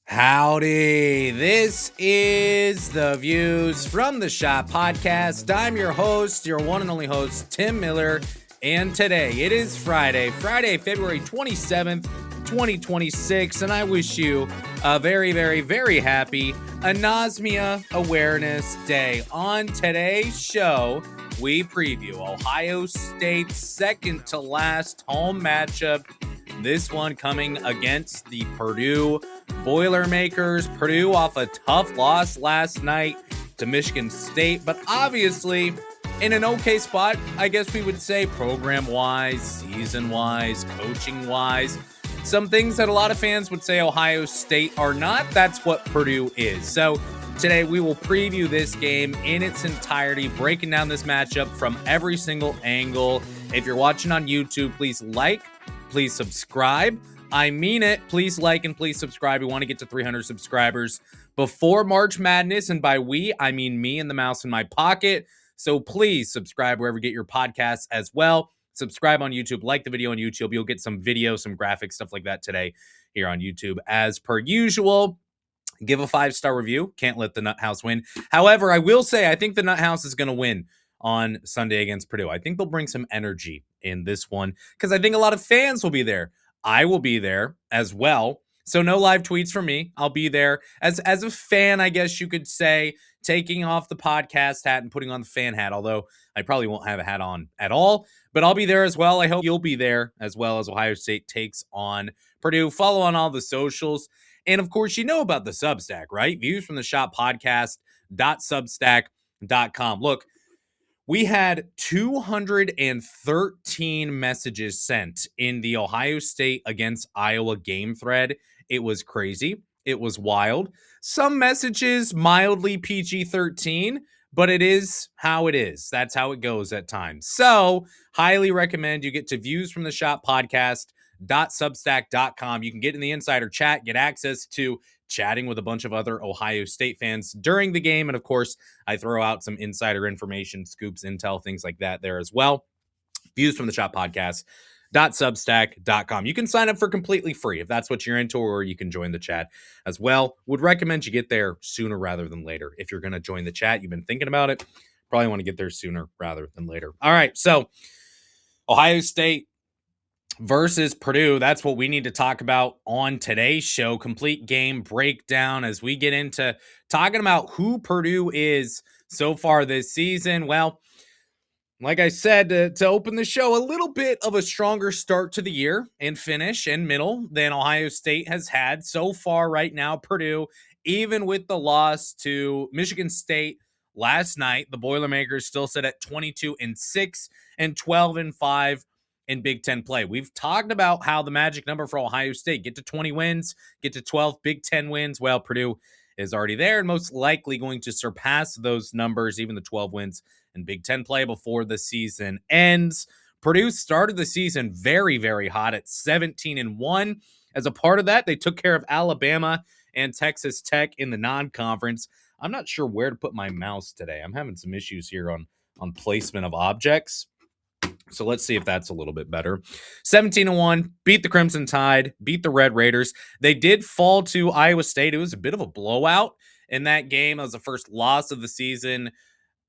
Howdy, this is the Views from the Shop podcast. I'm your host, your one and only host, Tim Miller, and today it is Friday, February 27th, 2026, and I wish you a very, very, very happy Anosmia Awareness Day. On today's show, we preview Ohio State's second to last home matchup. This one coming against the Purdue Boilermakers. Purdue off a tough loss last night to Michigan State, but obviously in an okay spot, I guess we would say, program-wise, season-wise, coaching-wise. Some things that a lot of fans would say Ohio State are not. That's what Purdue is. So today we will preview this game in its entirety, breaking down this matchup from every single angle. If you're watching on YouTube, please like, please subscribe. I mean it. Please like and please subscribe. We want to get to 300 subscribers before March Madness. And by we, I mean me and the mouse in my pocket. So please subscribe wherever you get your podcasts as well. Subscribe on YouTube. Like the video on YouTube. You'll get some video, some graphics, stuff like that today here on YouTube. As per usual, give a 5-star review. Can't let the Nut House win. However, I will say I think the Nut House is going to win on Sunday against Purdue. I think they'll bring some energy in this one because I think a lot of fans will be there. I will be there as well. So no live tweets from me. I'll be there as a fan, I guess you could say, taking off the podcast hat and putting on the fan hat, although I probably won't have a hat on at all. But I'll be there as well. I hope you'll be there as well as Ohio State takes on Purdue. Follow on all the socials. And of course, you know about the Substack, right? Views from the Shop podcast.substack.com. Look, we had 213 messages sent in the Ohio State against Iowa game thread. It was crazy. It was wild. Some messages mildly PG-13, but it is how it is. That's how it goes at times. So highly recommend you get to Views from the Shop podcast.substack.com. You can get in the insider chat, get access to chatting with a bunch of other Ohio State fans during the game. And of course, I throw out some insider information, scoops, intel, things like that there as well. Views from the Shop podcast.substack.com. You can sign up for completely free if that's what you're into, or you can join the chat as well. Would recommend you get there sooner rather than later. If you're going to join the chat, you've been thinking about it, probably want to get there sooner rather than later. All right, so Ohio State versus Purdue. That's what we need to talk about on today's show. Complete game breakdown as we get into talking about who Purdue is so far this season. Well, like I said, to open the show, a little bit of a stronger start to the year and finish and middle than Ohio State has had so far right now. Purdue, even with the loss to Michigan State last night, the Boilermakers still sit at 22-6 and 12-5 in Big Ten play. We've talked about how the magic number for Ohio State, get to 20 wins, get to 12 Big Ten wins. Well, Purdue is already there and most likely going to surpass those numbers, even the 12 wins in Big Ten play before the season ends. Purdue started the season very, very hot at 17-1. As a part of that, they took care of Alabama and Texas Tech in the non-conference. I'm not sure where to put my mouse today. I'm having some issues here on placement of objects. So let's see if that's a little bit better. 17-1, beat the Crimson Tide, beat the Red Raiders. They did fall to Iowa State. It was a bit of a blowout in that game. It was the first loss of the season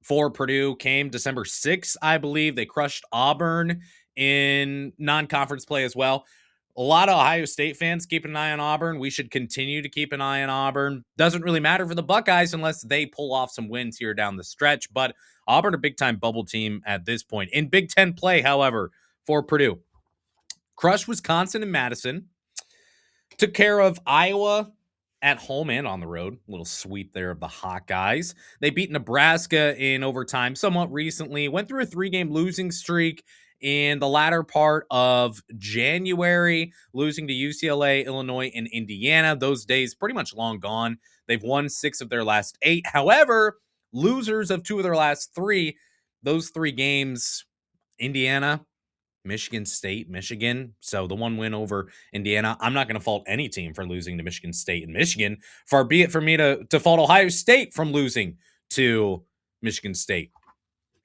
for Purdue. Came December 6th, I believe. They crushed Auburn in non-conference play as well. A lot of Ohio State fans keep an eye on Auburn. We should continue to keep an eye on Auburn. Doesn't really matter for the Buckeyes unless they pull off some wins here down the stretch, but Auburn, a big-time bubble team at this point. In Big Ten play, however, for Purdue, crushed Wisconsin and Madison, took care of Iowa at home and on the road. A little sweep there of the Hawkeyes. They beat Nebraska in overtime somewhat recently, went through a 3-game losing streak in the latter part of January, losing to UCLA, Illinois, and Indiana. Those days pretty much long gone. They've won 6 of their last 8. However, losers of 2 of their last 3. Those 3 games, Indiana, Michigan State, Michigan. So the one win over Indiana. I'm not going to fault any team for losing to Michigan State and Michigan. Far be it for me to fault Ohio State from losing to Michigan State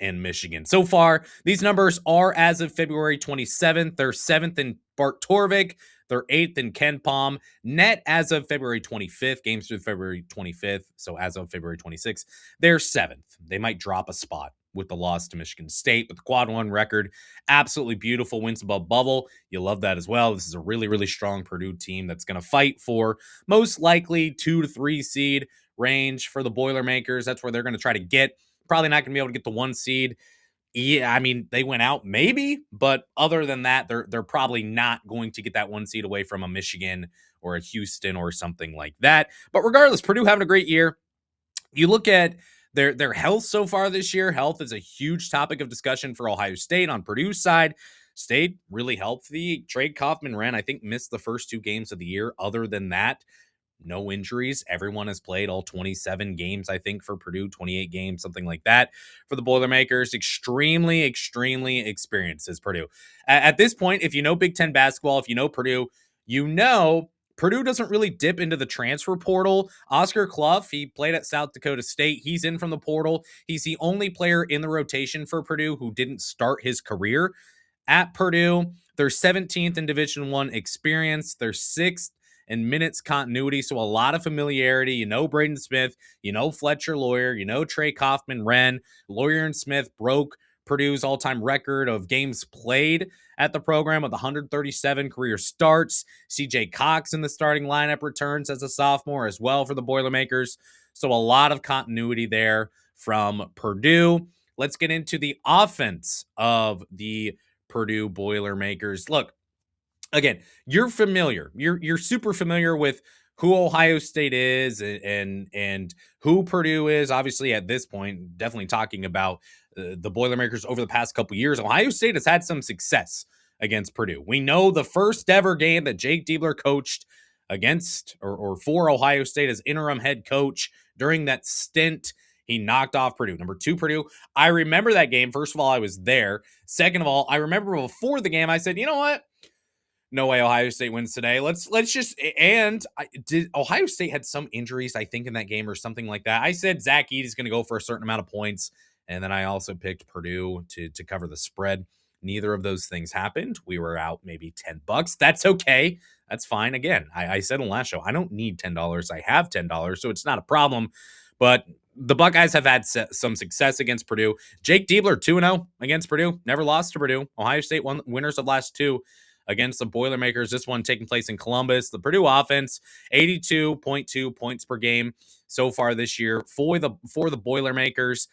and Michigan. So far, these numbers are as of February 27th. They're 7th in Bart Torvik. They're 8th in Ken Palm. Net as of February 25th, games through February 25th. So as of February 26th, they're 7th. They might drop a spot with the loss to Michigan State, but the quad one record, absolutely beautiful, wins above bubble. You love that as well. This is a really, really strong Purdue team that's going to fight for most likely 2 to 3 seed range for the Boilermakers. That's where they're going to try to get. Probably not going to be able to get the 1 seed. Yeah, I mean, they went out maybe, but other than that, they're probably not going to get that 1 seed away from a Michigan or a Houston or something like that. But regardless, Purdue having a great year. You look at their health so far this year. Health is a huge topic of discussion for Ohio State. On Purdue's side, State really healthy. Trey Kaufman-Renn, I think, missed the first 2 games of the year. Other than that, no injuries. Everyone has played all 27 games, I think, for Purdue, 28 games, something like that. For the Boilermakers, extremely, extremely experienced is Purdue. At this point, if you know Big Ten basketball, if you know Purdue, you know Purdue doesn't really dip into the transfer portal. Oscar Clough, he played at South Dakota State. He's in from the portal. He's the only player in the rotation for Purdue who didn't start his career at Purdue. They're 17th in Division I experience. They're 6th in minutes continuity, so a lot of familiarity. You know Braden Smith, you know Fletcher Lawyer, you know Trey Kaufman-Renn. Lawyer and Smith broke Purdue's all-time record of games played at the program with 137 career starts. CJ Cox in the starting lineup returns as a sophomore as well for the Boilermakers. So a lot of continuity there from Purdue. Let's get into the offense of the Purdue Boilermakers. Look, again, you're familiar. You're super familiar with who Ohio State is and who Purdue is. Obviously, at this point, definitely talking about the Boilermakers over the past couple years. Ohio State has had some success against Purdue. We know the first ever game that Jake Diebler coached against or for Ohio State as interim head coach during that stint. He knocked off Purdue. Number 2, Purdue. I remember that game. First of all, I was there. Second of all, I remember before the game, I said, you know what? No way Ohio State wins today. Let's just, and did Ohio State had some injuries, I think, in that game or something like that. I said Zach Edey is going to go for a certain amount of points, and then I also picked Purdue to cover the spread. Neither of those things happened. We were out maybe $10. That's okay. That's fine. Again, I said on the last show, I don't need $10. I have $10, so it's not a problem. But the Buckeyes have had some success against Purdue. Jake Diebler, 2-0 against Purdue. Never lost to Purdue. Ohio State winners of last 2 against the Boilermakers. This one taking place in Columbus. The Purdue offense, 82.2 points per game so far this year for the Boilermakers.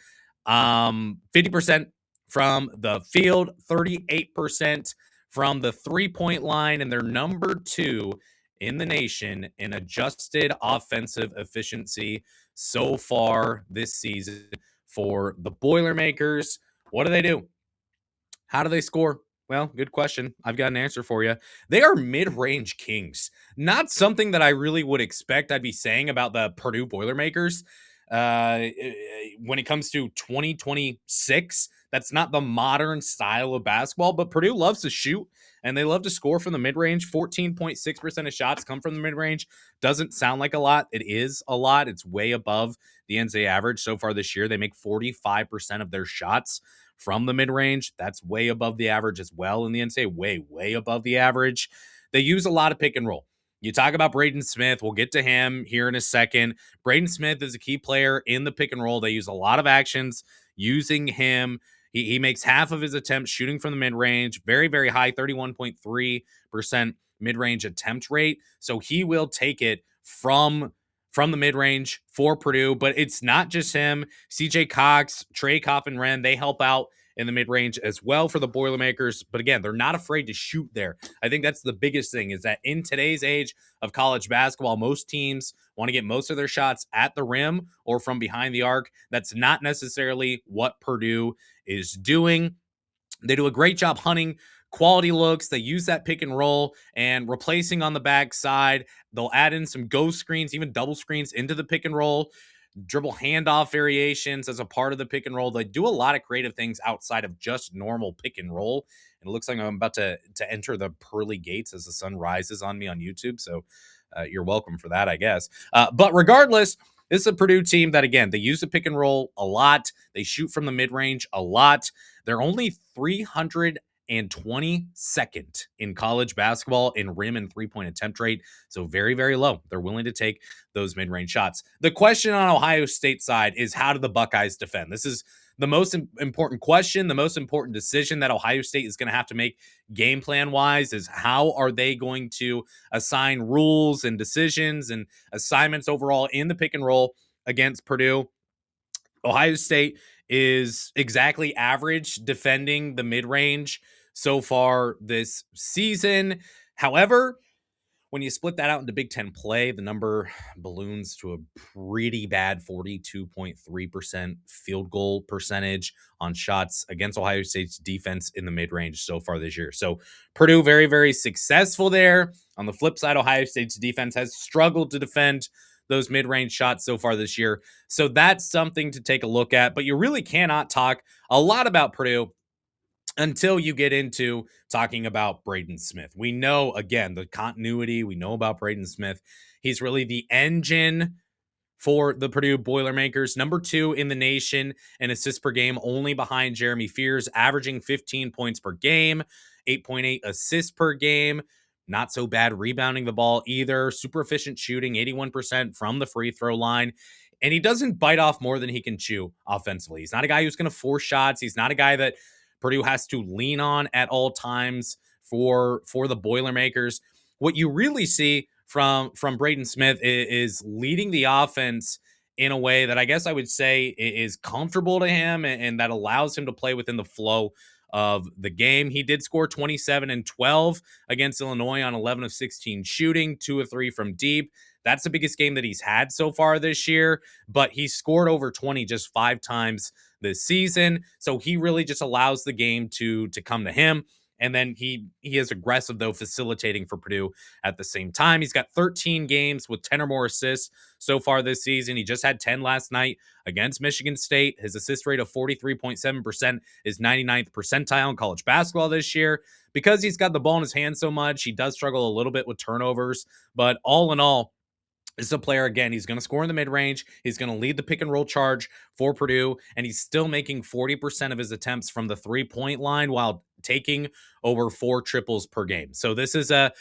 50% from the field, 38% from the 3-point line, and they're number 2 in the nation in adjusted offensive efficiency so far this season for the Boilermakers. What do? How do they score? Well, good question. I've got an answer for you. They are mid-range kings. Not something that I really would expect I'd be saying about the Purdue Boilermakers. When it comes to 2026, that's not the modern style of basketball, but Purdue loves to shoot, and they love to score from the mid-range. 14.6% of shots come from the mid-range. Doesn't sound like a lot. It is a lot. It's way above the NCAA average so far this year. They make 45% of their shots from the mid-range. That's way above the average as well in the NCAA. Way above the average. They use a lot of pick and roll. You talk about Braden Smith. We'll get to him here in a second. Braden Smith is a key player in the pick and roll. They use a lot of actions using him. He makes half of his attempts shooting from the mid-range. Very, very high, 31.3% mid-range attempt rate. So he will take it from the mid-range for Purdue, but it's not just him. CJ Cox, Trey Kaufman-Renn, they help out in the mid-range as well for the Boilermakers. But again, they're not afraid to shoot there. I think that's the biggest thing, is that in today's age of college basketball, most teams want to get most of their shots at the rim or from behind the arc. That's not necessarily what Purdue is doing. They do a great job hunting quality looks. They use that pick and roll and replacing on the backside. They'll add in some ghost screens, even double screens into the pick and roll, dribble handoff variations as a part of the pick and roll. They do a lot of creative things outside of just normal pick and roll. And it looks like I'm about to enter the pearly gates as the sun rises on me on YouTube. So you're welcome for that, I guess. But regardless, This is a Purdue team that, again, they use the pick and roll a lot. They shoot from the mid-range a lot. They're only 322nd in college basketball in rim and three-point attempt rate. So very, very low. They're willing to take those mid-range shots. The question on Ohio State side is, how do the Buckeyes defend? This is the most important question, the most important decision that Ohio State is going to have to make game plan wise, is how are they going to assign rules and decisions and assignments overall in the pick and roll against Purdue. Ohio State is exactly average defending the mid-range so far this season. However, when you split that out into Big Ten play, the number balloons to a pretty bad 42.3% field goal percentage on shots against Ohio State's defense in the mid-range so far this year. So Purdue very, very successful there. On the flip side, Ohio State's defense has struggled to defend those mid-range shots so far this year. So that's something to take a look at. But you really cannot talk a lot about Purdue until you get into talking about Braden Smith. We know, again, the continuity. We know about Braden Smith. He's really the engine for the Purdue Boilermakers, number 2 in the nation in assists per game, only behind Jeremy Fears, averaging 15 points per game, 8.8 assists per game. Not so bad rebounding the ball either. Super efficient shooting, 81% from the free throw line. And he doesn't bite off more than he can chew offensively. He's not a guy who's going to force shots. He's not a guy that Purdue has to lean on at all times for the Boilermakers. What you really see from Braden Smith is leading the offense in a way that I guess I would say is comfortable to him and that allows him to play within the flow of the game. He did score 27 and 12 against Illinois on 11 of 16 shooting, 2 of 3 from deep. That's the biggest game that he's had so far this year, but he scored over 20 just 5 times this season. So he really just allows the game to come to him. And then he is aggressive, though, facilitating for Purdue at the same time. He's got 13 games with 10 or more assists so far this season. He just had 10 last night against Michigan State. His assist rate of 43.7% is 99th percentile in college basketball this year. Because he's got the ball in his hand so much, he does struggle a little bit with turnovers. But all in all, this is a player, again, he's going to score in the mid-range. He's going to lead the pick-and-roll charge for Purdue, and he's still making 40% of his attempts from the three-point line while taking over 4 triples per game. So this is a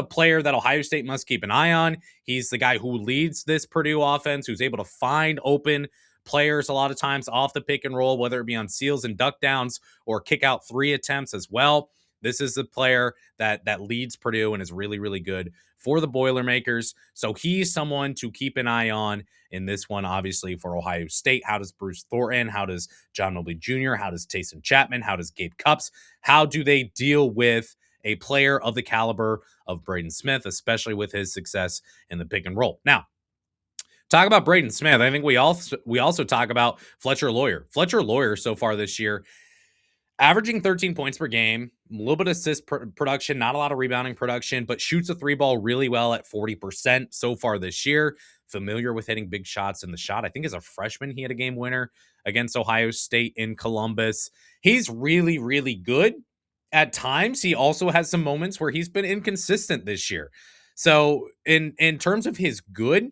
player that Ohio State must keep an eye on. He's the guy who leads this Purdue offense, who's able to find open players a lot of times off the pick and roll, whether it be on seals and duck downs or kick out 3 attempts as well. This is the player that leads Purdue and is really, really good for the Boilermakers. So he's someone to keep an eye on in this one, obviously, for Ohio State. How does Bruce Thornton, how does John Mobley Jr., how does Taysom Chapman, how does Gabe Cupps, how do they deal with a player of the caliber of Braden Smith, especially with his success in the pick and roll? Now, talk about Braden Smith. I think we also talk about Fletcher Loyer. Fletcher Loyer so far this year, averaging 13 points per game, a little bit of assist production, not a lot of rebounding production, but shoots a 3-ball really well at 40% so far this year. Familiar with hitting big shots in the shot. I think as a freshman, he had a game winner against Ohio State in Columbus. He's really, really good. At times, he also has some moments where he's been inconsistent this year. So in terms of his good,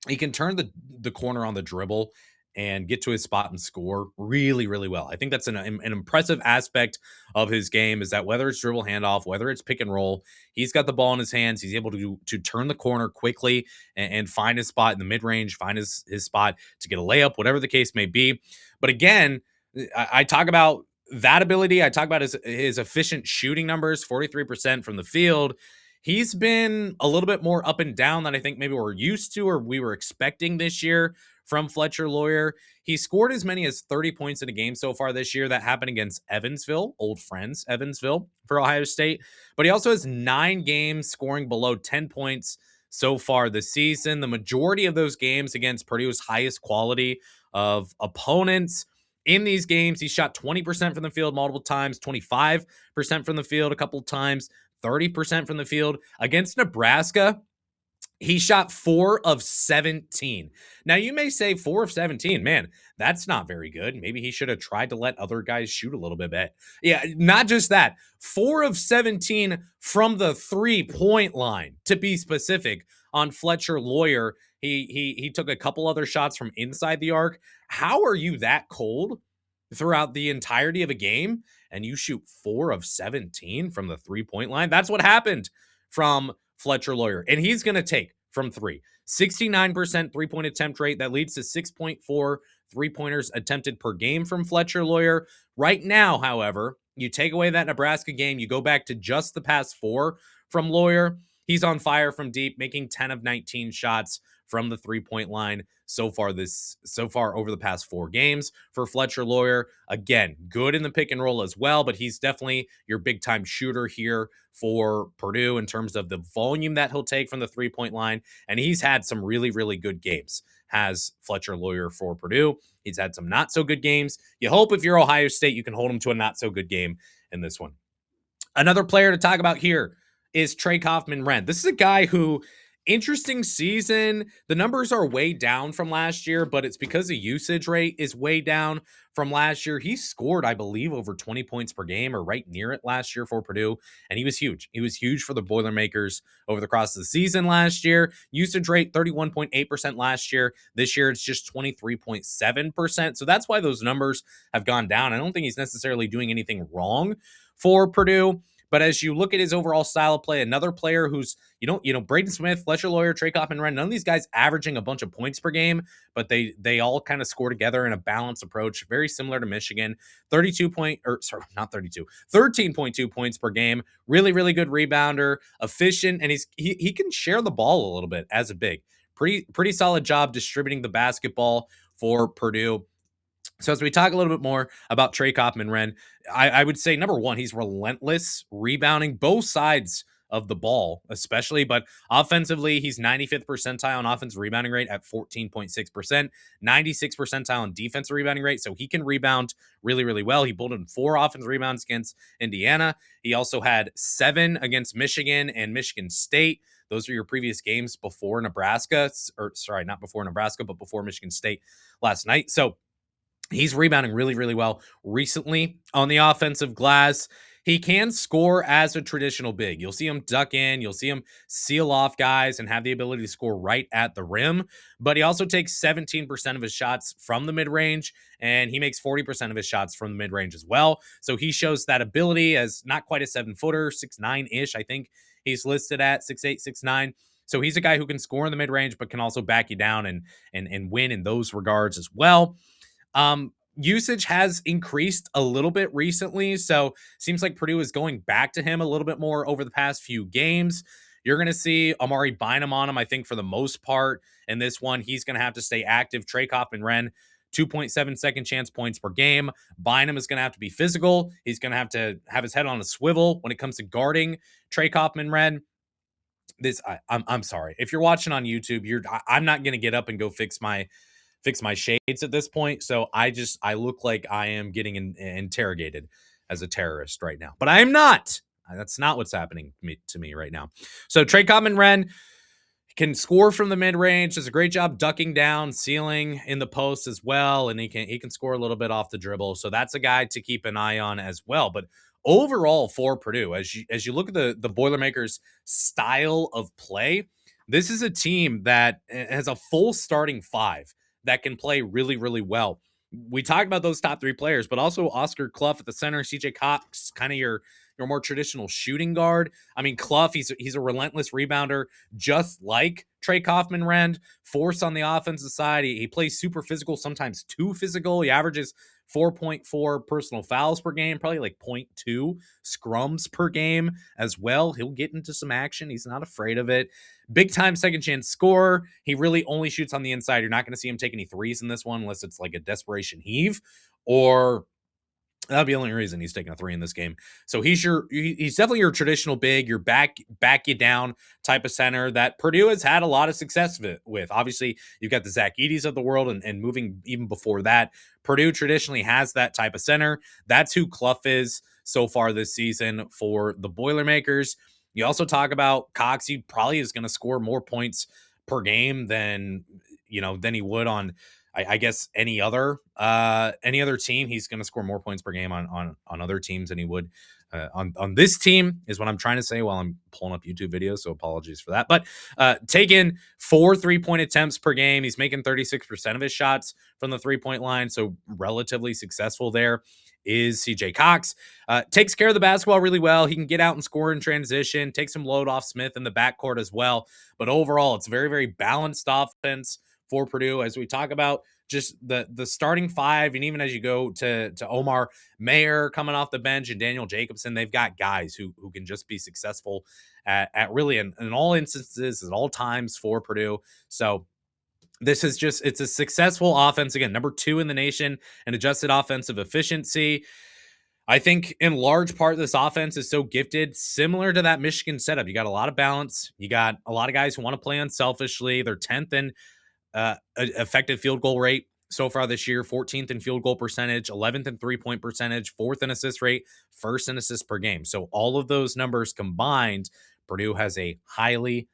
he can turn the corner on the dribble and get to his spot and score really, really well. I think that's an impressive aspect of his game, is that whether it's dribble handoff, whether it's pick and roll, he's got the ball in his hands. He's able to turn the corner quickly and find his spot in the mid-range, find his spot to get a layup, whatever the case may be. But again, I talk about that ability. I talk about his efficient shooting numbers, 43% from the field. He's been a little bit more up and down than I think maybe we're used to or we were expecting this year from Fletcher Loyer. He scored as many as 30 points in a game so far this year. That happened against Evansville, old friends, Evansville, for Ohio State. But he also has 9 games scoring below 10 points so far this season. The majority of those games against Purdue's highest quality of opponents. In these games, he shot 20% from the field multiple times, 25% from the field a couple times, 30% from the field. Against Nebraska, he shot 4 of 17. Now, you may say 4 of 17, man, that's not very good. Maybe he should have tried to let other guys shoot a little bit better. Yeah, not just that. 4 of 17 from the 3-point line, to be specific, on Fletcher Lawyer. He took a couple other shots from inside the arc. How are you that cold throughout the entirety of a game and you shoot 4 of 17 from the 3-point line? That's what happened from Fletcher Lawyer. And he's going to take from 3. 69% 3-point attempt rate. That leads to 6.4 3-pointers attempted per game from Fletcher Lawyer. Right now, however, you take away that Nebraska game, you go back to just the past 4 from Lawyer. He's on fire from deep, making 10 of 19 shots from the 3-point line so far over the past 4 games for Fletcher Lawyer. Again, good in the pick and roll as well, but he's definitely your big time shooter here for Purdue in terms of the volume that he'll take from the 3-point line. And he's had some really, really good games, has Fletcher Lawyer for Purdue. He's had some not so good games. You hope if you're Ohio State, you can hold him to a not so good game in this one. Another player to talk about here is Trey Kaufman-Renn. This is a guy who, interesting season. The numbers are way down from last year, but it's because the usage rate is way down from last year. He scored, I believe, over 20 points per game or right near it last year for Purdue, and he was huge. He was huge for the Boilermakers over the course of the season last year. Usage rate 31.8% last year. This year, it's just 23.7%. So that's why those numbers have gone down. I don't think he's necessarily doing anything wrong for Purdue. But as you look at his overall style of play, another player who's, Braden Smith, Fletcher Lawyer, Trey Kaufman-Renn, none of these guys averaging a bunch of points per game, but they all kind of score together in a balanced approach, very similar to Michigan. 13.2 points per game. Really, really good rebounder, efficient, and he can share the ball a little bit as a big. Pretty solid job distributing the basketball for Purdue. So as we talk a little bit more about Trey Kaufman-Renn, I would say, number one, he's relentless rebounding both sides of the ball, especially, but offensively, he's 95th percentile on offensive rebounding rate at 14.6%, 96th percentile on defensive rebounding rate. So he can rebound really, really well. He pulled in 4 offensive rebounds against Indiana. He also had 7 against Michigan and Michigan State. Those are your previous games before Nebraska, not before Nebraska, but before Michigan State last night. So he's rebounding really, really well recently on the offensive glass. He can score as a traditional big. You'll see him duck in. You'll see him seal off guys and have the ability to score right at the rim. But he also takes 17% of his shots from the mid-range, and he makes 40% of his shots from the mid-range as well. So he shows that ability as not quite a 7-footer, 6'9"-ish, I think he's listed at 6'8", 6'9". So he's a guy who can score in the mid-range, but can also back you down and win in those regards as well. Usage has increased a little bit recently, so seems like Purdue is going back to him a little bit more over the past few games. You're going to see Amari Bynum on him, I think, for the most part. In this one, he's going to have to stay active. Trey Kaufman-Renn, 2.7 second chance points per game. Bynum is going to have to be physical. He's going to have his head on a swivel when it comes to guarding Trey Kaufman-Renn. I'm sorry. If you're watching on YouTube, I'm not going to get up and go fix my shades at this point. So I look like I am getting interrogated as a terrorist right now, but I am not. That's not what's happening to me right now. So Trey Kaufman-Renn can score from the mid-range, does a great job ducking down, sealing in the post as well, and he can score a little bit off the dribble. So that's a guy to keep an eye on as well. But overall for Purdue, as you look at the Boilermakers style of play, this is a team that has a full starting 5 that can play really, really well. We talked about those top 3 players, but also Oscar Clough at the center, CJ Cox, kind of your more traditional shooting guard. I mean, Clough, he's a relentless rebounder, just like Trey Kaufman-Renn. Force on the offensive side. He plays super physical, sometimes too physical. He averages 4.4 personal fouls per game, probably like 0.2 scrums per game as well. He'll get into some action. He's not afraid of it. Big time second chance scorer. He really only shoots on the inside. You're not going to see him take any threes in this one unless it's like a desperation heave, or that'd be the only reason he's taking a 3 in this game. So he's definitely your traditional big, your back you down type of center that Purdue has had a lot of success with. Obviously, you've got the Zach Edey's of the world, and moving even before that, Purdue traditionally has that type of center. That's who Clough is so far this season for the Boilermakers. You also talk about Cox. He probably is going to score more points per game than he would on, I guess, any other team. He's going to score more points per game on other teams than he would on this team is what I'm trying to say while I'm pulling up YouTube videos. So apologies for that. But taking 4 3-point attempts per game. He's making 36% of his shots from the 3-point line. So relatively successful there is CJ Cox. Takes care of the basketball really well. He can get out and score in transition, take some load off Smith in the backcourt as well. But overall, it's very, very balanced offense for Purdue. As we talk about just the starting five, and even as you go to Omar Mayer coming off the bench and Daniel Jacobson, they've got guys who can just be successful at really in all instances, at all times for Purdue. So this is just, it's a successful offense. Again, number 2 in the nation in adjusted offensive efficiency. I think in large part this offense is so gifted, similar to that Michigan setup. You got a lot of balance. You got a lot of guys who want to play unselfishly. They're 10th in effective field goal rate so far this year, 14th in field goal percentage, 11th in 3-point percentage, 4th in assist rate, 1st in assists per game. So all of those numbers combined, Purdue has a highly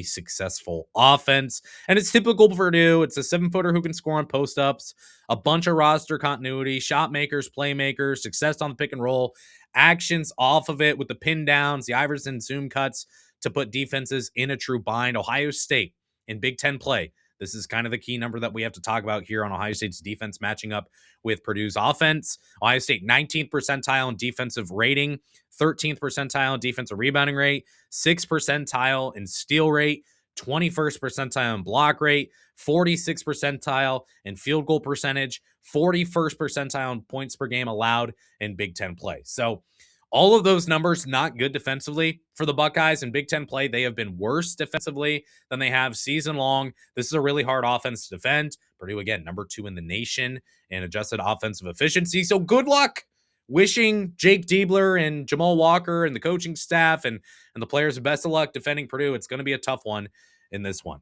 successful offense. And it's typical for Purdue. It's a 7-footer who can score on post-ups, a bunch of roster continuity, shot makers, playmakers, success on the pick and roll, actions off of it with the pin downs, the Iverson zoom cuts to put defenses in a true bind. Ohio State in Big Ten play, this is kind of the key number that we have to talk about here on Ohio State's defense matching up with Purdue's offense. Ohio State 19th percentile in defensive rating, 13th percentile in defensive rebounding rate, 6th percentile in steal rate, 21st percentile in block rate, 46th percentile in field goal percentage, 41st percentile in points per game allowed in Big Ten play. So all of those numbers not good defensively for the Buckeyes. In Big Ten play, they have been worse defensively than they have season long. This is a really hard offense to defend. Purdue, again, number 2 in the nation in adjusted offensive efficiency. So good luck wishing Jake Diebler and Jamal Walker and the coaching staff and the players the best of luck defending Purdue. It's going to be a tough one in this one.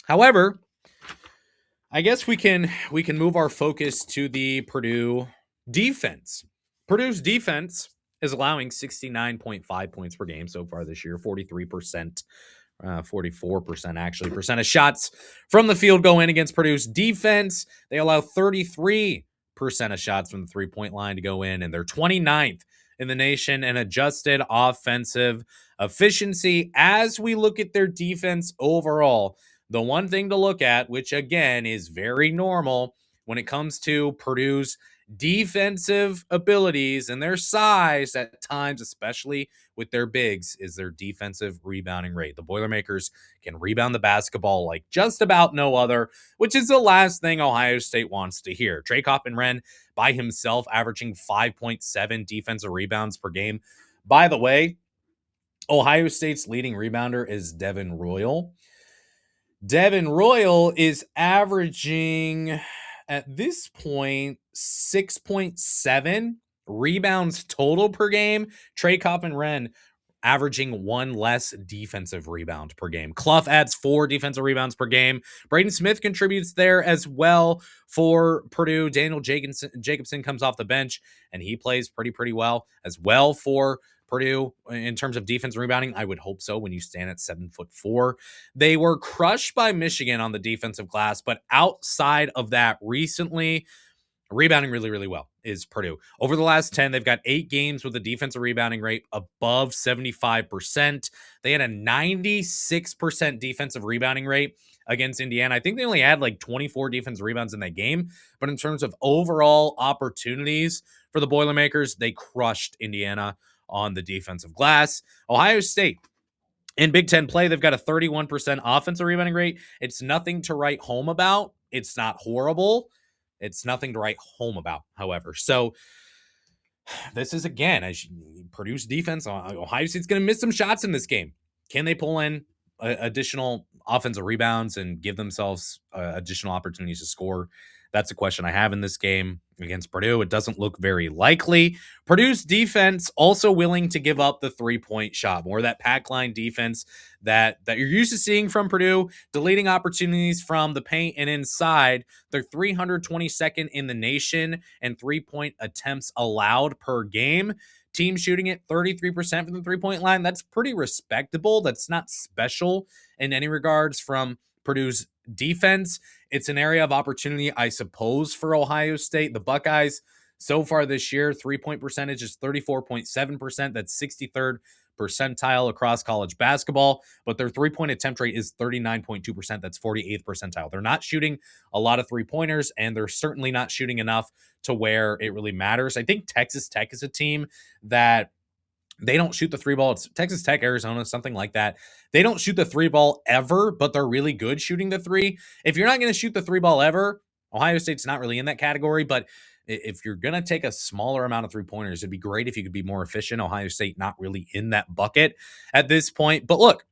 However, I guess we can move our focus to the Purdue defense. Purdue's defense is allowing 69.5 points per game so far this year, 43%, 44% actually, percent of shots from the field go in against Purdue's defense. They allow 33% of shots from the 3-point line to go in, and they're 29th in the nation in adjusted offensive efficiency. As we look at their defense overall, the one thing to look at, which again is very normal when it comes to Purdue's defensive abilities and their size at times, especially with their bigs, is their defensive rebounding rate. The Boilermakers can rebound the basketball like just about no other, which is the last thing Ohio State wants to hear. Trey Coppin-Renn by himself averaging 5.7 defensive rebounds per game. By the way, Ohio State's leading rebounder is Devin Royal. Devin Royal is averaging at this point 6.7 rebounds total per game. Trey Coppin-Renn averaging 1 less defensive rebound per game. Clough adds 4 defensive rebounds per game. Braden Smith contributes there as well for Purdue. Daniel Jacobson comes off the bench, and he plays pretty well as well for Purdue in terms of defense rebounding. I would hope so when you stand at 7'4". They were crushed by Michigan on the defensive glass, but outside of that, recently rebounding really well is Purdue. Over the last 10, they've got 8 games with a defensive rebounding rate above 75%. They had a 96% defensive rebounding rate against Indiana. I think they only had like 24 defensive rebounds in that game, but in terms of overall opportunities for the Boilermakers, they crushed Indiana on the defensive glass. Ohio State in Big Ten play, they've got a 31% offensive rebounding rate. It's nothing to write home about. It's not horrible. It's nothing to write home about, however. So this is, again, as Purdue's defense, Ohio State's going to miss some shots in this game. Can they pull in additional offensive rebounds and give themselves additional opportunities to score? That's a question I have in this game against Purdue. It doesn't look very likely. Purdue's defense also willing to give up the 3-point shot, more of that pack line defense that you're used to seeing from Purdue, deleting opportunities from the paint and inside. They're 322nd in the nation and 3-point attempts allowed per game. Team shooting it 33% from the 3-point line. That's pretty respectable. That's not special in any regards from Purdue's defense. It's an area of opportunity, I suppose, for Ohio State. The Buckeyes So far this year, 3-point percentage is 34.7%. That's 63rd percentile across college basketball, but their 3-point attempt rate is 39.2%. That's 48th percentile. They're not shooting a lot of 3-pointers, and they're certainly not shooting enough to where it really matters. I think Texas Tech is a team that they don't shoot the three ball. It's Texas Tech, Arizona, something like that. They don't shoot the three ball ever, but they're really good shooting the three. If you're not going to shoot the three ball ever, Ohio State's not really in that category, but if you're going to take a smaller amount of 3-pointers, it'd be great if you could be more efficient. Ohio State not really in that bucket at this point. But look,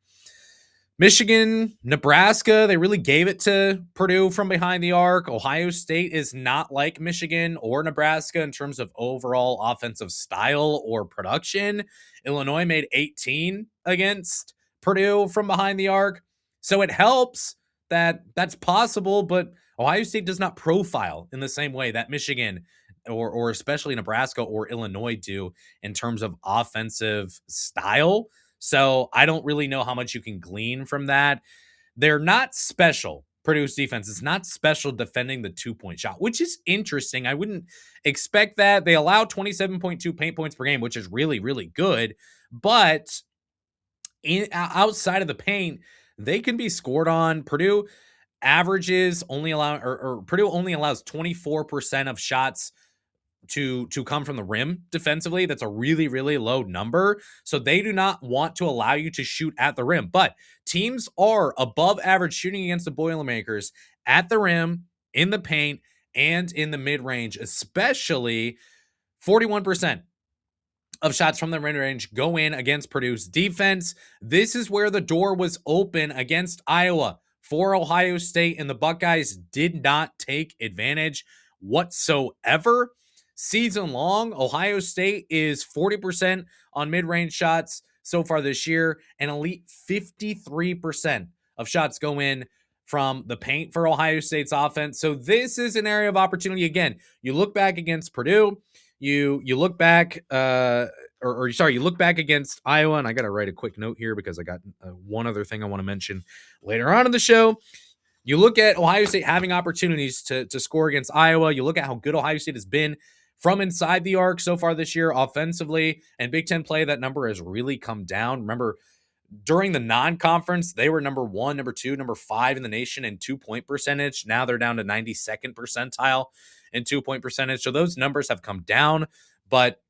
Michigan, Nebraska, they really gave it to Purdue from behind the arc. Ohio State is not like Michigan or Nebraska in terms of overall offensive style or production. Illinois made 18 against Purdue from behind the arc. So it helps that that's possible, but Ohio State does not profile in the same way that Michigan or especially Nebraska or Illinois do in terms of offensive style. So I don't really know how much you can glean from that. They're not special. Purdue's defense is not special defending the 2-point shot, which is interesting. I wouldn't expect that. They allow 27.2 paint points per game, which is really, really good. But outside of the paint, they can be scored on. Purdue averages only allow, or Purdue only allows 24% of shots to come from the rim defensively. That's a really, really low number. So they do not want to allow you to shoot at the rim. But teams are above average shooting against the Boilermakers at the rim, in the paint, and in the mid-range, especially 41% of shots from the mid-range go in against Purdue's defense. This is where the door was open against Iowa for Ohio State, and the Buckeyes did not take advantage whatsoever. Season long, Ohio State is 40% on mid-range shots so far this year, and elite 53% of shots go in from the paint for Ohio State's offense. So this is an area of opportunity. Again, you look back against Purdue, you look back, you look back against Iowa, and I got to write a quick note here because I got one other thing I want to mention later on in the show. You look at Ohio State having opportunities to score against Iowa. You look at how good Ohio State has been from inside the arc so far this year offensively, and Big Ten play, that number has really come down. Remember, during the non-conference, they were number 1, number 2, number 5 in the nation in 2-point percentage. Now they're down to 92nd percentile in 2-point percentage. So those numbers have come down, but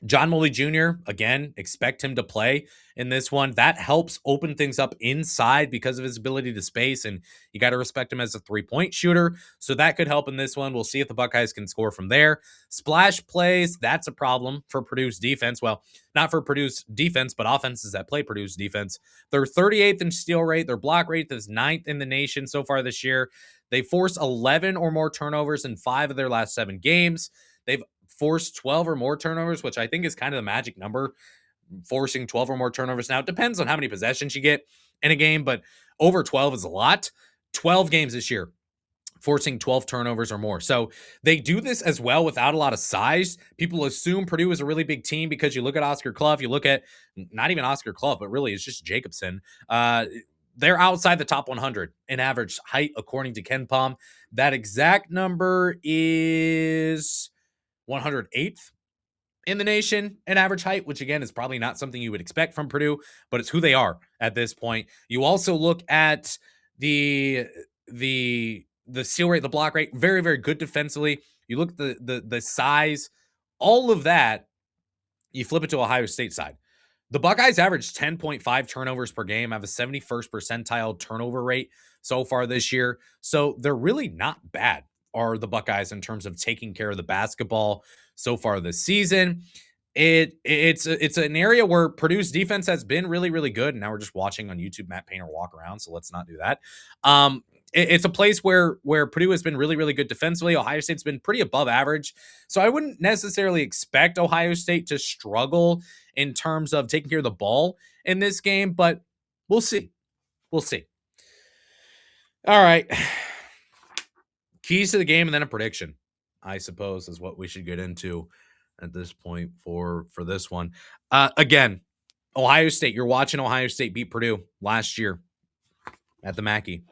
John Molly Jr., again, expect him to play in this one. That helps open things up inside because of his ability to space, and you got to respect him as a 3-point shooter. So that could help in this one. We'll see if the Buckeyes can score from there. Splash plays, that's a problem for Purdue's defense. Well, not for Purdue's defense, but offenses that play Purdue's defense. They're 38th in steal rate. Their block rate is 9th in the nation so far this year. They force 11 or more turnovers in 5 of their last 7 games. They've forced 12 or more turnovers, which I think is kind of the magic number, forcing 12 or more turnovers. Now, it depends on how many possessions you get in a game, but over 12 is a lot. 12 games this year, forcing 12 turnovers or more. So they do this as well without a lot of size. People assume Purdue is a really big team because you look at Oscar Clough, you look at not even Oscar Clough, but really it's just Jacobson. They're outside the top 100 in average height, according to Ken Palm. That exact number is 108th in the nation in average height, which again is probably not something you would expect from Purdue, but it's who they are at this point. You also look at the steal rate, the block rate, very, very good defensively. You look at the size, all of that, you flip it to Ohio State side. The Buckeyes average 10.5 turnovers per game, have a 71st percentile turnover rate so far this year. So they're really not bad, are the Buckeyes, in terms of taking care of the basketball so far this season. It's an area where Purdue's defense has been really, really good. And now we're just watching on YouTube Matt Painter walk around, so let's not do that. It's a place where Purdue has been really, really good defensively. Ohio State's been pretty above average. So I wouldn't necessarily expect Ohio State to struggle in terms of taking care of the ball in this game, but we'll see. We'll see. All right. Keys to the game and then a prediction, I suppose, is what we should get into at this point for this one. Again, Ohio State, you're watching Ohio State beat Purdue last year at the Mackey.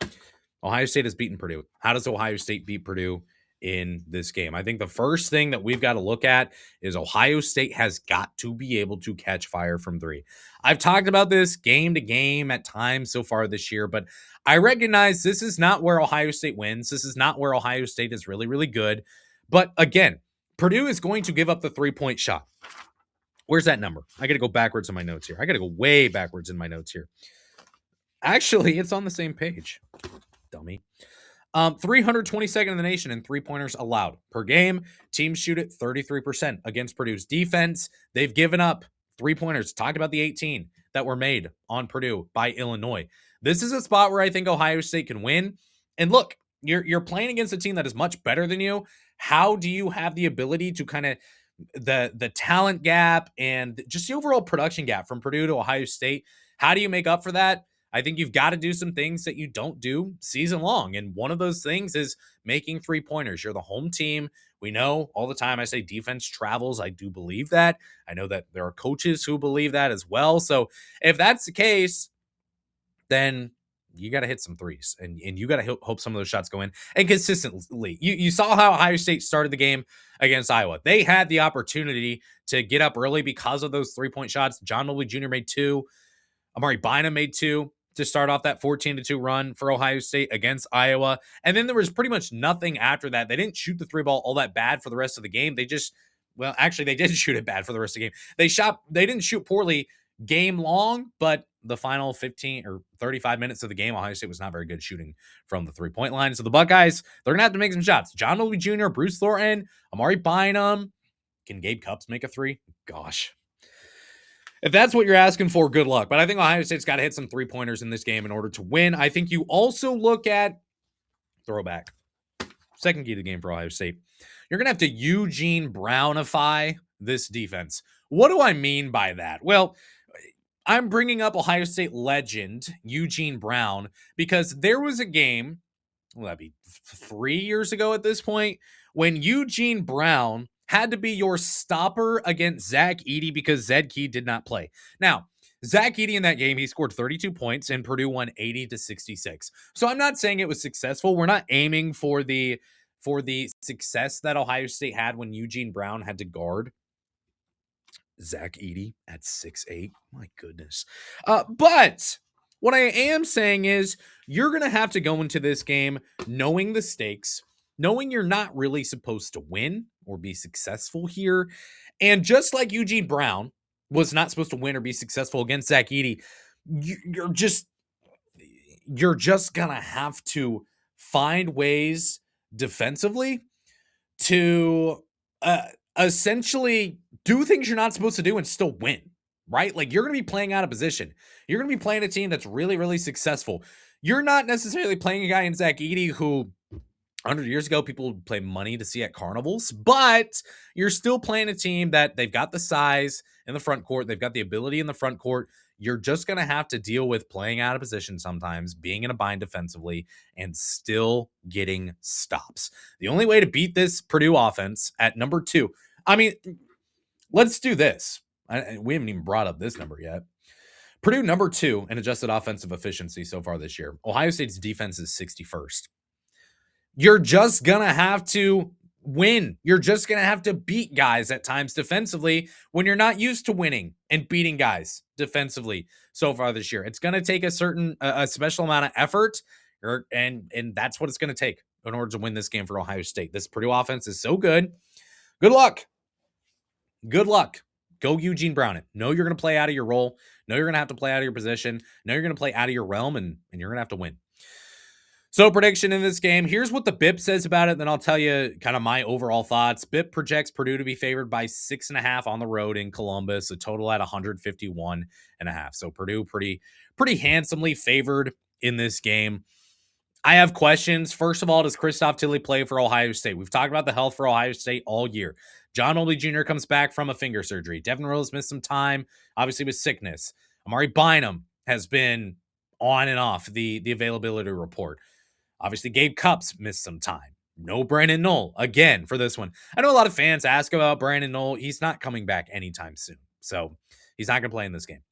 Ohio State has beaten Purdue. How does Ohio State beat Purdue in this game. I think the first thing that we've got to look at is Ohio State has got to be able to catch fire from three. I've talked about this game to game at times so far this year, but I recognize this is not where Ohio State wins. This is not where Ohio State is really, really good. But again, Purdue is going to give up the 3-point shot. Where's that number? I got to go backwards in my notes here. I got to go way backwards in my notes here. Actually, it's on the same page. Dummy. 322nd in the nation in three-pointers allowed per game. Teams shoot it 33% against Purdue's defense. They've given up three-pointers. Talked about the 18 that were made on Purdue by Illinois. This is a spot where I think Ohio State can win. And look, you're playing against a team that is much better than you. How do you have the ability to kind of the talent gap and just the overall production gap from Purdue to Ohio State? How do you make up for that? I think you've got to do some things that you don't do season long. And one of those things is making three-pointers. You're the home team. We know all the time I say defense travels. I do believe that. I know that there are coaches who believe that as well. So if that's the case, then you got to hit some threes and you got to hope some of those shots go in and consistently. You saw how Ohio State started the game against Iowa. They had the opportunity to get up early because of those 3-point shots. John Mobley Jr. made 2. Amari Bynum made 2 to start off that 14-2 run for Ohio State against Iowa. And then there was pretty much nothing after that. They didn't shoot the 3-ball all that bad for the rest of the game. They just, well, actually they did shoot it bad for the rest of the game. They didn't shoot poorly game long, but the final 15 or 35 minutes of the game, Ohio State was not very good shooting from the 3-point line. So the Buckeyes, they're going to have to make some shots. John Mobley Jr., Bruce Thornton, Amari Bynum. Can Gabe Cupps make a 3? Gosh. If that's what you're asking for, good luck. But I think Ohio State's got to hit some 3-pointers in this game in order to win. I think you also look at throwback. Second key to the game for Ohio State. You're going to have to Eugene Brownify this defense. What do I mean by that? Well, I'm bringing up Ohio State legend Eugene Brown because there was a game, well, that'd be 3 years ago at this point, when Eugene Brown had to be your stopper against Zach Edey because Zed Key did not play. Now, Zach Edey in that game, he scored 32 points and Purdue won 80-66. So I'm not saying it was successful. We're not aiming for the success that Ohio State had when Eugene Brown had to guard Zach Edey at 6'8". My goodness. But what I am saying is you're going to have to go into this game knowing the stakes, knowing you're not really supposed to win or be successful here. And just like Eugene Brown was not supposed to win or be successful against Zach Edey, you're just going to have to find ways defensively to essentially do things you're not supposed to do and still win, right? Like you're going to be playing out of position. You're going to be playing a team that's really, really successful. You're not necessarily playing a guy in Zach Edey who 100 years ago, people would play money to see at carnivals, but you're still playing a team that they've got the size in the front court. They've got the ability in the front court. You're just going to have to deal with playing out of position sometimes, being in a bind defensively, and still getting stops. The only way to beat this Purdue offense at number 2, I mean, let's do this. We haven't even brought up this number yet. Purdue number 2 in adjusted offensive efficiency so far this year. Ohio State's defense is 61st. You're just going to have to win. You're just going to have to beat guys at times defensively when you're not used to winning and beating guys defensively so far this year. It's going to take a special amount of effort, and that's what it's going to take in order to win this game for Ohio State. This Purdue offense is so good. Good luck. Good luck. Go Eugene Brown it. Know you're going to play out of your role. Know you're going to have to play out of your position. Know you're going to play out of your realm, and you're going to have to win. So prediction in this game, here's what the BIP says about it, then I'll tell you kind of my overall thoughts. BIP projects Purdue to be favored by 6.5 on the road in Columbus, a total at 151.5. So Purdue pretty handsomely favored in this game. I have questions. First of all, does Christoph Tilley play for Ohio State? We've talked about the health for Ohio State all year. John Mobley Jr. comes back from a finger surgery. Devin Rose missed some time, obviously with sickness. Amari Bynum has been on and off the availability report. Obviously, Gabe Cupps missed some time. No Brandon Knoll, again, for this one. I know a lot of fans ask about Brandon Knoll. He's not coming back anytime soon. So he's not going to play in this game.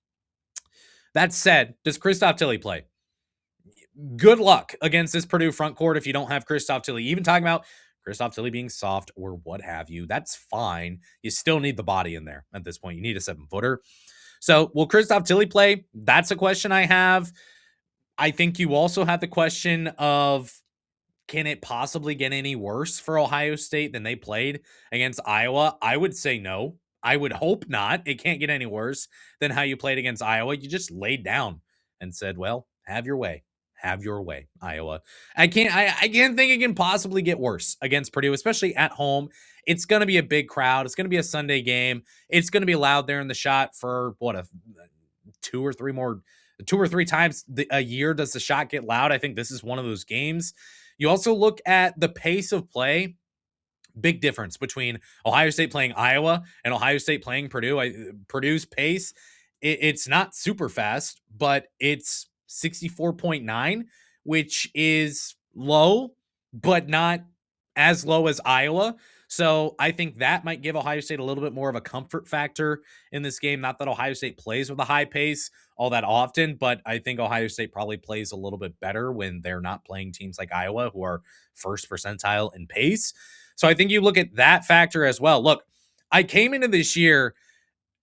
That said, does Christoph Tilley play? Good luck against this Purdue front court if you don't have Christoph Tilley. Even talking about Kristoff Tilly being soft or what have you. That's fine. You still need the body in there at this point. You need a 7-footer. So will Kristoff Tilly play? That's a question I have. I think you also have the question of, can it possibly get any worse for Ohio State than they played against Iowa? I would say no. I would hope not. It can't get any worse than how you played against Iowa. You just laid down and said, well, have your way. Have your way, Iowa. I can't think it can possibly get worse against Purdue, especially at home. It's going to be a big crowd. It's going to be a Sunday game. It's going to be loud there in the shot for two or three times a year does the shot get loud. I think this is one of those games. You also look at the pace of play. Big difference between Ohio State playing Iowa and Ohio State playing Purdue. Purdue's pace, it's not super fast, but it's 64.9, which is low, but not as low as Iowa. So I think that might give Ohio State a little bit more of a comfort factor in this game. Not that Ohio State plays with a high pace all that often, but I think Ohio State probably plays a little bit better when they're not playing teams like Iowa, who are first percentile in pace. So I think you look at that factor as well. Look, I came into this year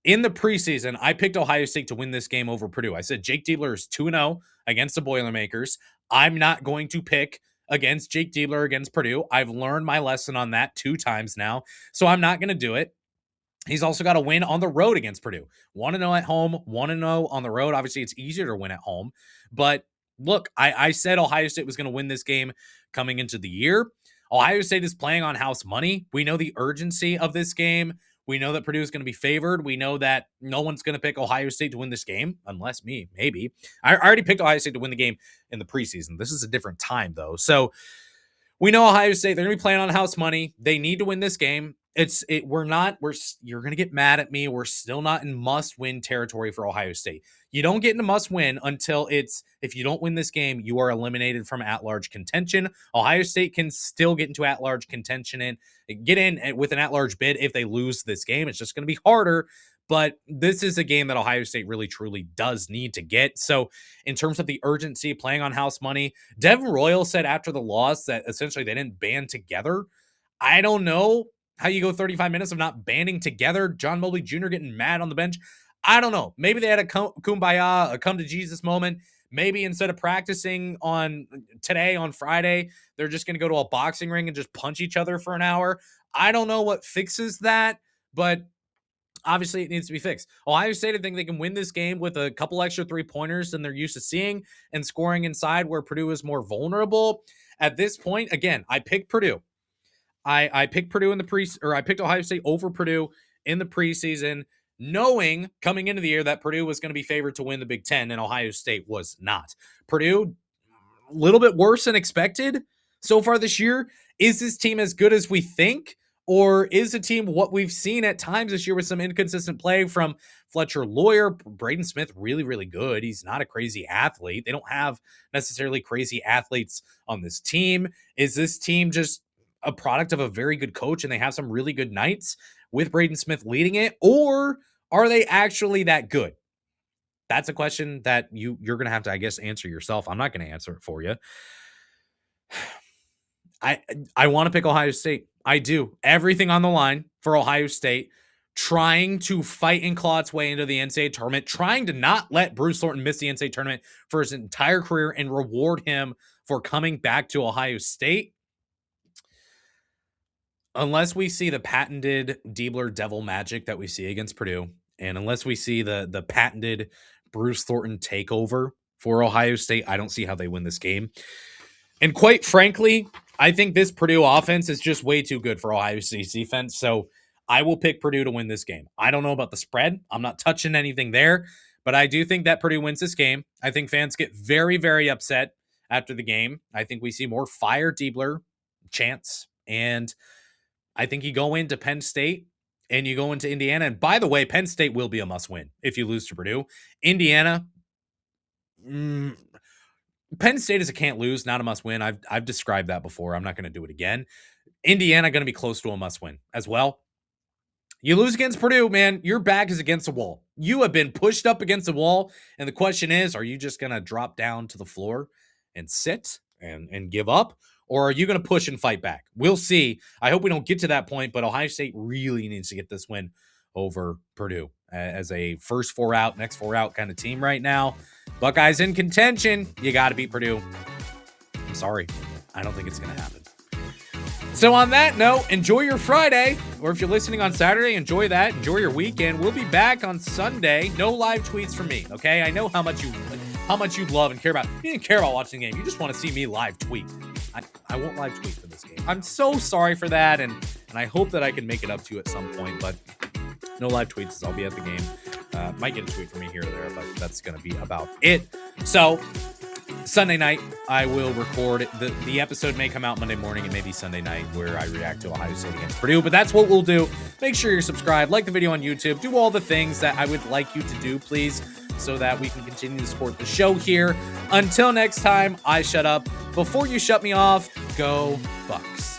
in the preseason, I picked Ohio State to win this game over Purdue. I said Jake Diebler is 2-0 against the Boilermakers. I'm not going to pick against Jake Diebler against Purdue. I've learned my lesson on that 2 times now, so I'm not going to do it. He's also got a win on the road against Purdue. 1-0 at home, 1-0 on the road. Obviously, it's easier to win at home. But look, I said Ohio State was going to win this game coming into the year. Ohio State is playing on house money. We know the urgency of this game. We know that Purdue is going to be favored. We know that no one's going to pick Ohio State to win this game, unless me, maybe. I already picked Ohio State to win the game in the preseason. This is a different time, though. So we know Ohio State, they're going to be playing on house money. They need to win this game. You're going to get mad at me. We're still not in must-win territory for Ohio State. You don't get into must-win until if you don't win this game, you are eliminated from at-large contention. Ohio State can still get into at-large contention and get in with an at-large bid if they lose this game. It's just going to be harder, but this is a game that Ohio State really, truly does need to get. So in terms of the urgency, playing on house money, Devin Royal said after the loss that essentially they didn't band together. I don't know how you go 35 minutes of not banding together. John Mobley Jr. getting mad on the bench. I don't know. Maybe they had a kumbaya, a come to Jesus moment. Maybe instead of practicing on Friday, they're just going to go to a boxing ring and just punch each other for an hour. I don't know what fixes that, but obviously it needs to be fixed. Ohio State, I think they can win this game with a couple extra 3-pointers than they're used to seeing and scoring inside where Purdue is more vulnerable. At this point, again, I picked Purdue. I picked Purdue I picked Ohio State over Purdue in the preseason, knowing coming into the year that Purdue was going to be favored to win the Big Ten, and Ohio State was not. Purdue, a little bit worse than expected so far this year. Is this team as good as we think? Or is the team what we've seen at times this year with some inconsistent play from Fletcher Lawyer? Braden Smith, really, really good. He's not a crazy athlete. They don't have necessarily crazy athletes on this team. Is this team just a product of a very good coach and they have some really good nights with Braden Smith leading it? Or are they actually that good? That's a question that you're going to have to, I guess, answer yourself. I'm not going to answer it for you. I want to pick Ohio State. I do. Everything on the line for Ohio State, trying to fight and claw its way into the NCAA tournament, trying to not let Bruce Thornton miss the NCAA tournament for his entire career and reward him for coming back to Ohio State. Unless we see the patented Diebler devil magic that we see against Purdue, and unless we see the patented Bruce Thornton takeover for Ohio State, I don't see how they win this game. And quite frankly, I think this Purdue offense is just way too good for Ohio State's defense. So I will pick Purdue to win this game. I don't know about the spread. I'm not touching anything there, but I do think that Purdue wins this game. I think fans get very, very upset after the game. I think we see more fire Diebler chants. And I think you go into Penn State and you go into Indiana. And by the way, Penn State will be a must win if you lose to Purdue. Indiana, Penn State is a can't lose, not a must win. I've described that before. I'm not going to do it again. Indiana going to be close to a must win as well. You lose against Purdue, man, your back is against the wall. You have been pushed up against the wall. And the question is, are you just going to drop down to the floor and sit and give up? Or are you going to push and fight back? We'll see. I hope we don't get to that point, but Ohio State really needs to get this win over Purdue as a first 4 out, next 4 out kind of team right now. Buckeyes in contention. You got to beat Purdue. I'm sorry. I don't think it's going to happen. So on that note, enjoy your Friday, or if you're listening on Saturday, enjoy that. Enjoy your weekend. We'll be back on Sunday. No live tweets from me, okay? I know how much you love and care about. You didn't care about watching the game. You just want to see me live tweet. I won't live tweet for this game. I'm so sorry for that, and I hope that I can make it up to you at some point, but no live tweets. I'll be at the game. Might get a tweet from me here or there, but that's going to be about it. So Sunday night, I will record. The episode may come out Monday morning and maybe Sunday night where I react to Ohio State against Purdue, but that's what we'll do. Make sure you're subscribed, like the video on YouTube, do all the things that I would like you to do, please, so that we can continue to support the show here. Until next time, I shut up. Before you shut me off, go Bucks.